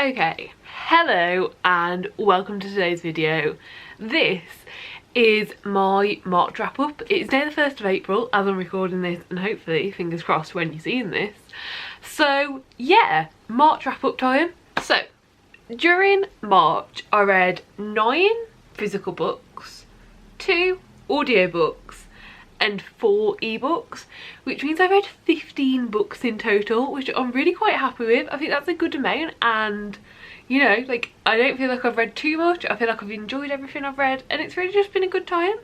Okay, hello and welcome to today's video. This is my March wrap up. It's now the 1st of April as I'm recording this, and hopefully, fingers crossed, when you're seeing this. So yeah, March wrap up time. So during March I read 9 physical books, 2 audiobooks and 4 ebooks, which means I read 15 books in total, which I'm really quite happy with. I think that's a good amount, and you know, like, I don't feel like I've read too much. I feel like I've enjoyed everything I've read, and it's really just been a good time.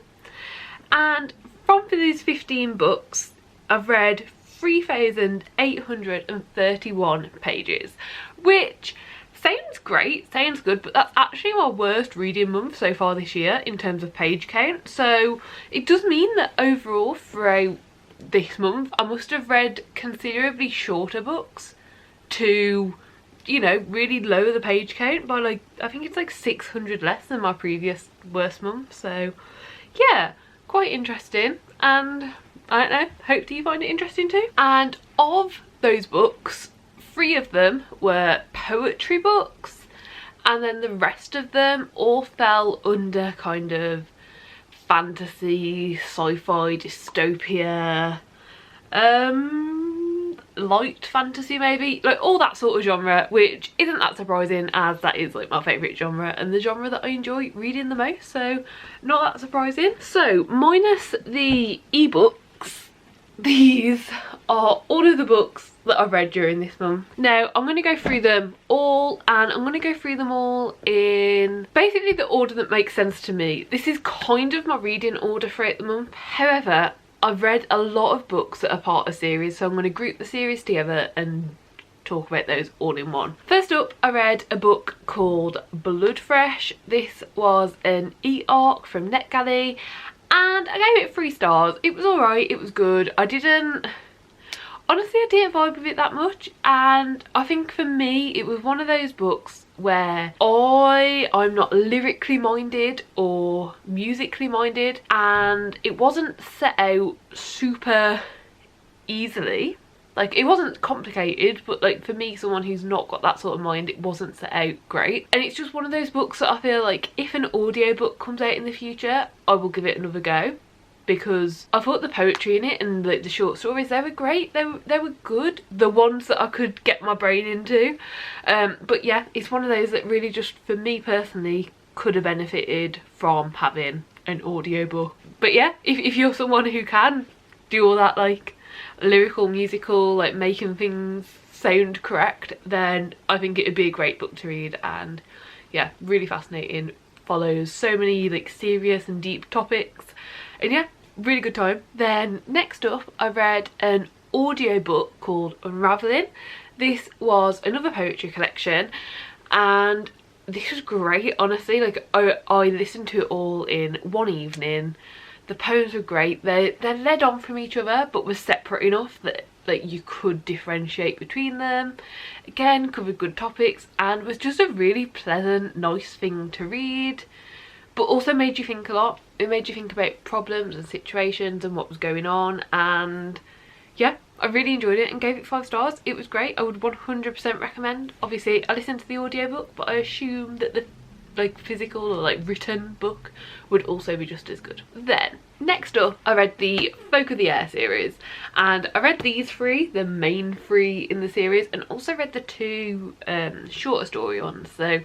And from these 15 books, I've read 3,831 pages, which sounds great, sounds good, but that's actually my worst reading month so far this year in terms of page count. So it does mean that overall throughout this month I must have read considerably shorter books to, you know, really lower the page count by, like, I think it's like 600 less than my previous worst month. So yeah, quite interesting, and I don't know, hope that you find it interesting too. And of those books, 3 of them were poetry books, and then the rest of them all fell under kind of fantasy, sci-fi, dystopia, light fantasy maybe, like all that sort of genre, which isn't that surprising as that is like my favourite genre and the genre that I enjoy reading the most, so not that surprising. So minus the ebooks, these are all of the books that I've read during this month. Now I'm going to go through them all, and I'm going to go through them all in basically the order that makes sense to me. This is kind of my reading order for the month. However, I've read a lot of books that are part of series, so I'm going to group the series together and talk about those all in one. First up, I read a book called Bloodfresh. This was an e-arc from NetGalley, and I gave it 3 stars. It was alright, it was good. Honestly, I didn't vibe with it that much, and I think for me it was one of those books where I'm not lyrically minded or musically minded, and it wasn't set out super easily. Like, it wasn't complicated, but like for me, someone who's not got that sort of mind, it wasn't set out great. And it's just one of those books that I feel like if an audiobook comes out in the future, I will give it another go, because I thought the poetry in it and the short stories, they were great, they were good, the ones that I could get my brain into. But yeah, it's one of those that really just, for me personally, could have benefited from having an audiobook. But yeah, if you're someone who can do all that, like lyrical, musical, like making things sound correct, then I think it would be a great book to read. And yeah, really fascinating, follows so many like serious and deep topics, and yeah, really good time. Then next up, I read an audiobook called Unraveling. This was another poetry collection, and this was great, honestly. Like, I listened to it all in one evening. The poems were great. They're led on from each other but were separate enough that like you could differentiate between them. Again, covered good topics and was just a really pleasant, nice thing to read, but also made you think a lot. It made you think about problems and situations and what was going on, and yeah, I really enjoyed it and gave it 5 stars. It was great. I would 100% recommend. Obviously I listened to the audiobook, but I assume that the like physical or like written book would also be just as good. Then next up, I read the Folk of the Air series, and I read these 3, the main 3 in the series, and also read the 2 shorter story ones. So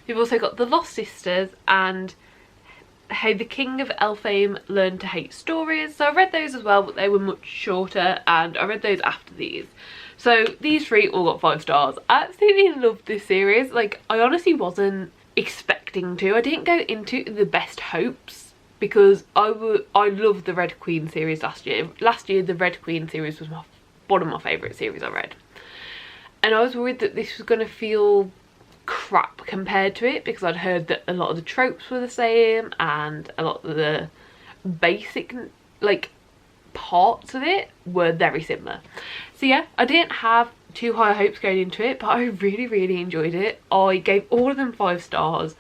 we've also got The Lost Sisters and How the King of Elfame Learned to Hate Stories. So I read those as well, but they were much shorter, and I read those after these. So these 3 all got 5 stars. I absolutely loved this series. Like, I honestly wasn't expecting to. I didn't go into the best hopes, because I loved the Red Queen series last year. Last year the Red Queen series was one of my favourite series I read, and I was worried that this was going to feel crap compared to it, because I'd heard that a lot of the tropes were the same and a lot of the basic like parts of it were very similar. So yeah, I didn't have too high hopes going into it, but I really enjoyed it. I gave all of them 5 stars,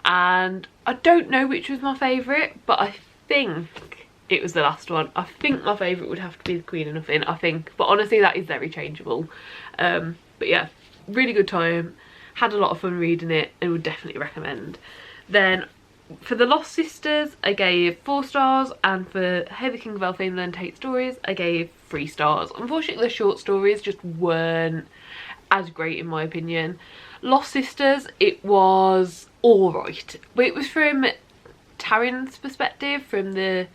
and I don't know which was my favourite, but I think it was the last one. I think my favourite would have to be The Queen of Nothing, I think, but honestly that is very changeable. But yeah, really good time. Had a lot of fun reading it and would definitely recommend. Then for The Lost Sisters I gave 4 stars, and for Hey the King of Elfame Learned to Hate Stories I gave 3 stars. Unfortunately the short stories just weren't as great in my opinion. Lost Sisters, it was alright, but it was from Taryn's perspective, from the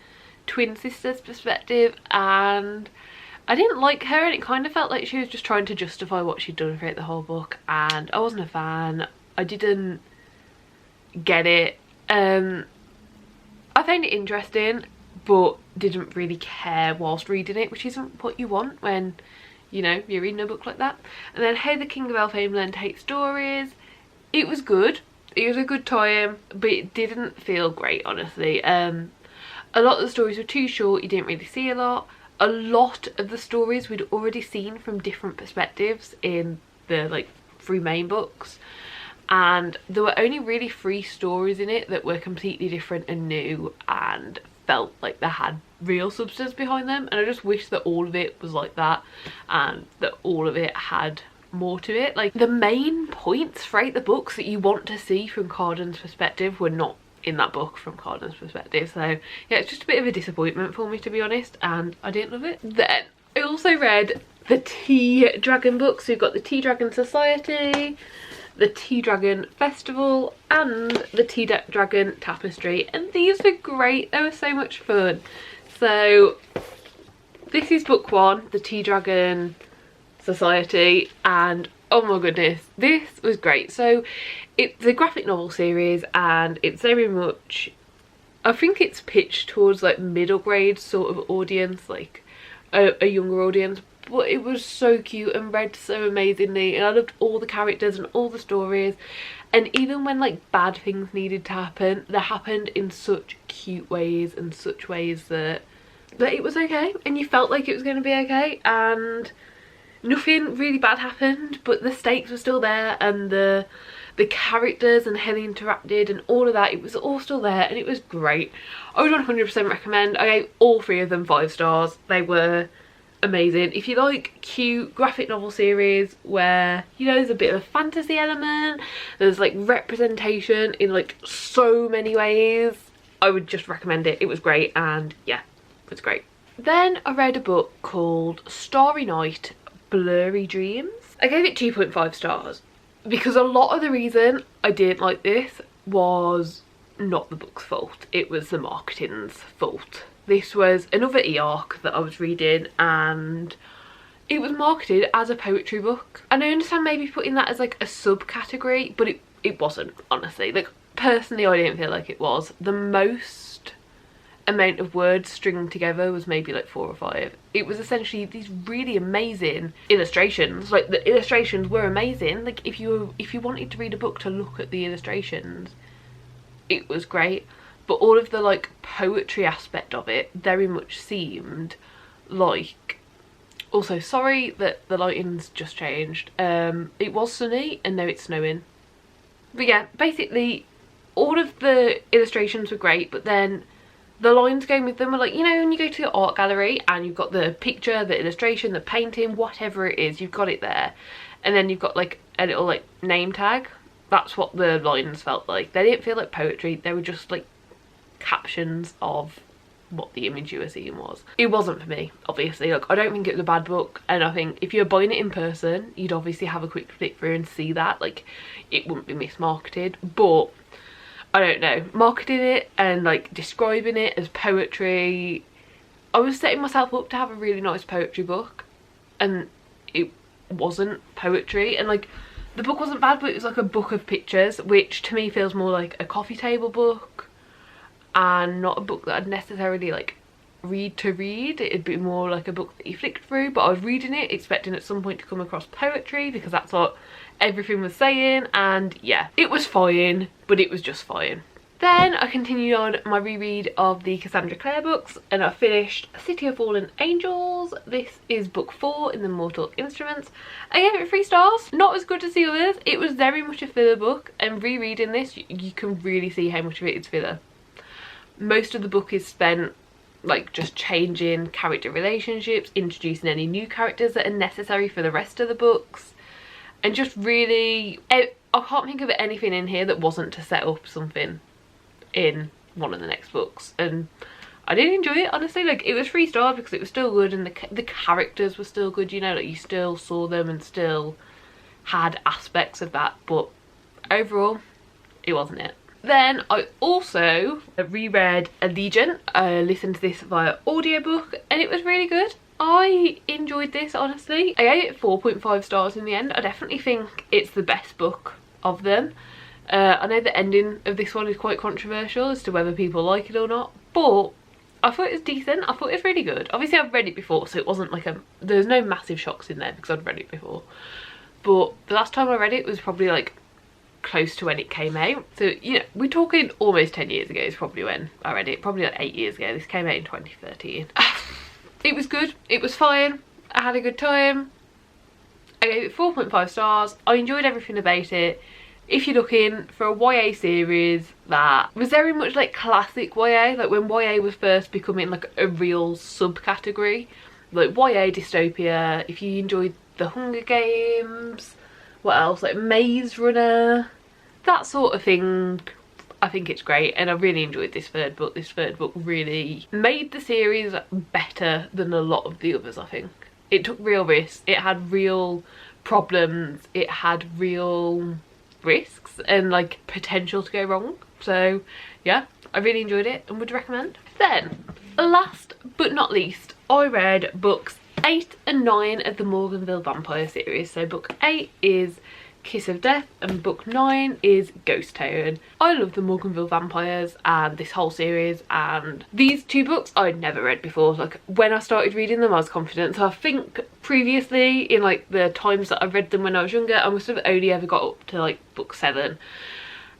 twin sisters' perspective, and I didn't like her, and it kind of felt like she was just trying to justify what she'd done throughout the whole book, and I wasn't a fan. I didn't get it. I found it interesting but didn't really care whilst reading it, which isn't what you want when, you know, you're reading a book like that. And then Hey the King of Elfame Learned to Hate Stories, it was good. It was a good time, but it didn't feel great, honestly. A lot of the stories were too short, you didn't really see a lot. A lot of the stories we'd already seen from different perspectives in the like 3 main books, and there were only really 3 stories in it that were completely different and new and felt like they had real substance behind them, and I just wish that all of it was like that and that all of it had more to it. Like the main points throughout the books that you want to see from Cardan's perspective were not in that book from Cardan's perspective, so yeah, it's just a bit of a disappointment for me, to be honest, and I didn't love it. Then I also read the Tea Dragon books. We've got the Tea Dragon Society, the Tea Dragon Festival, and the Tea Dragon Tapestry, and these were great. They were so much fun. So this is book 1, the Tea Dragon Society, and oh my goodness, this was great. So it's a graphic novel series, and it's very much, I think it's pitched towards like middle grade sort of audience, like a younger audience, but it was so cute and read so amazingly, and I loved all the characters and all the stories, and even when like bad things needed to happen, they happened in such cute ways and such ways that it was okay, and you felt like it was going to be okay, and nothing really bad happened, but the stakes were still there, and the characters and how they interacted and all of that, it was all still there, and it was great. I would 100% recommend. I gave all 3 of them 5 stars. They were amazing. If you like cute graphic novel series where, you know, there's a bit of a fantasy element, there's like representation in like so many ways, I would just recommend it. It was great, and yeah, it was great. Then I read a book called Starry Night, Blurry Dreams. I gave it 2.5 stars because a lot of the reason I didn't like this was not the book's fault, it was the marketing's fault. This was another e-arc that I was reading, and it was marketed as a poetry book, and I understand maybe putting that as like a subcategory, but it wasn't, honestly. Like personally I didn't feel like it was. The most amount of words stringed together was maybe like 4 or 5. It was essentially these really amazing illustrations. Like the illustrations were amazing. Like if you wanted to read a book to look at the illustrations, it was great, but all of the like poetry aspect of it very much seemed like, also sorry that the lighting's just changed, it was sunny and now it's snowing, but yeah, basically all of the illustrations were great, but then the lines going with them were like, you know, when you go to the art gallery and you've got the picture, the illustration, the painting, whatever it is, you've got it there, and then you've got like a little like name tag. That's what the lines felt like. They didn't feel like poetry, they were just like captions of what the image you were seeing was. It wasn't for me, obviously. Like I don't think it was a bad book, and I think if you're buying it in person, you'd obviously have a quick flick through and see that, like it wouldn't be mismarketed, but I don't know, marketing it and like describing it as poetry, I was setting myself up to have a really nice poetry book, and it wasn't poetry. And like the book wasn't bad, but it was like a book of pictures, which to me feels more like a coffee table book and not a book that I'd necessarily like read to read. It'd be more like a book that you flicked through, but I was reading it expecting at some point to come across poetry because that's what everything was saying, and yeah, it was fine, but it was just fine. Then I continued on my reread of the Cassandra Clare books, and I finished City of Fallen Angels. This is book 4 in the Mortal Instruments. I gave it 3 stars. Not as good as the others. It was very much a filler book, and rereading this you can really see how much of it is filler. Most of the book is spent like just changing character relationships, introducing any new characters that are necessary for the rest of the books, and just really I can't think of anything in here that wasn't to set up something in one of the next books, and I did enjoy it, honestly. Like, it was 3 stars because it was still good, and the characters were still good, you know, like you still saw them and still had aspects of that, but overall it wasn't it. Then I also reread Allegiant. I listened to this via audiobook and it was really good. I enjoyed this, honestly. I gave it 4.5 stars in the end. I definitely think it's the best book of them. I know the ending of this one is quite controversial as to whether people like it or not, but I thought it was decent. I thought it was really good. Obviously I've read it before, so it wasn't like there's no massive shocks in there because I'd read it before. But the last time I read it was probably like close to when it came out. So, you know, we're talking almost 10 years ago is probably when I read it. Probably like 8 years ago. This came out in 2013. It was good. It was fine. I had a good time. I gave it 4.5 stars. I enjoyed everything about it. If you're looking for a YA series that was very much like classic YA, like when YA was first becoming like a real subcategory, like YA dystopia, if you enjoyed The Hunger Games, what else, like Maze Runner, that sort of thing, I think it's great. And I really enjoyed this third book. This third book really made the series better than a lot of the others, I think. It took real risks, it had real problems, it had real risks and like potential to go wrong. So yeah, I really enjoyed it and would recommend. Then last but not least, I read books 8 and 9 of the Morganville Vampire series. So book 8 is Kiss of Death and book 9 is Ghost Town. I love the Morganville Vampires and this whole series, and these 2 books I'd never read before. Like when I started reading them I was confident, so I think previously in like the times that I read them when I was younger I must have only ever got up to like book 7,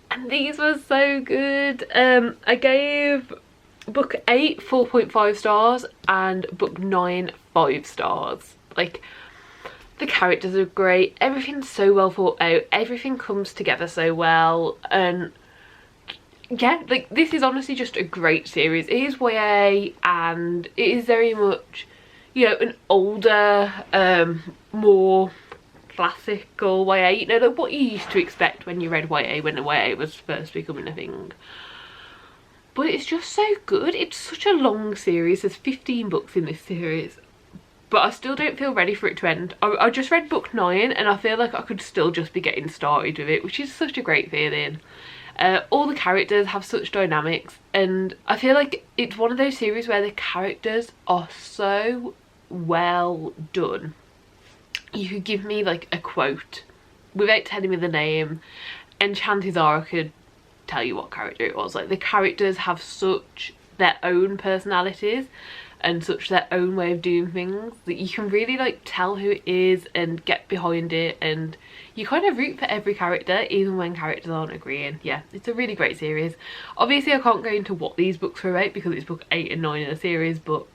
and these were so good. I gave book 8 4.5 stars and book 9 5 stars. Like, the characters are great, everything's so well thought out, everything comes together so well, and yeah, like this is honestly just a great series. It is YA and it is very much, you know, an older, more classical YA, you know, like what you used to expect when you read YA when YA was first becoming a thing. But it's just so good. It's such a long series. There's 15 books in this series, but I still don't feel ready for it to end. I just read book 9 and I feel like I could still just be getting started with it, which is such a great feeling. All the characters have such dynamics, and I feel like it's one of those series where the characters are so well done. You could give me like a quote without telling me the name and chances are I could tell you what character it was. Like, the characters have such their own personalities and such their own way of doing things that you can really like tell who it is and get behind it, and you kind of root for every character even when characters aren't agreeing. Yeah, it's a really great series. Obviously I can't go into what these books are about because it's book 8 and 9 in a series, but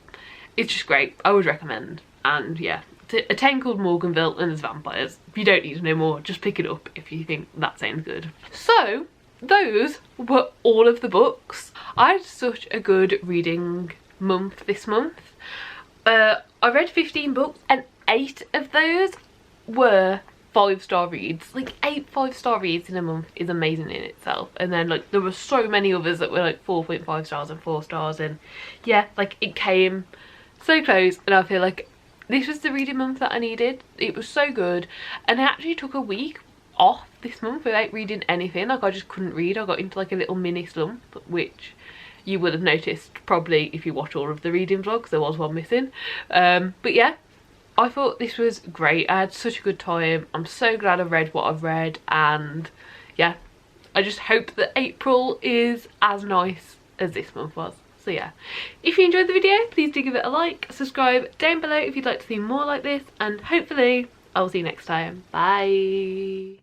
it's just great. I would recommend. And yeah, it's a town called Morganville and there's vampires. You don't need to know more, just pick it up if you think that sounds good. So those were all of the books. I had such a good reading month this month. I read 15 books and 8 of those were 5-star reads. Like 8 5-star reads in a month is amazing in itself. And then like there were so many others that were like 4.5 stars and 4 stars, and yeah, like it came so close, and I feel like this was the reading month that I needed. It was so good, and I actually took a week off this month without reading anything. Like I just couldn't read. I got into like a little mini slump, which you would have noticed probably if you watch all of the reading vlogs. There was one missing, but yeah, I thought this was great. I had such a good time. I'm so glad I've read what I've read, and yeah, I just hope that April is as nice as this month was. So yeah, if you enjoyed the video, please do give it a like, subscribe down below if you'd like to see more like this, and hopefully I'll see you next time. Bye.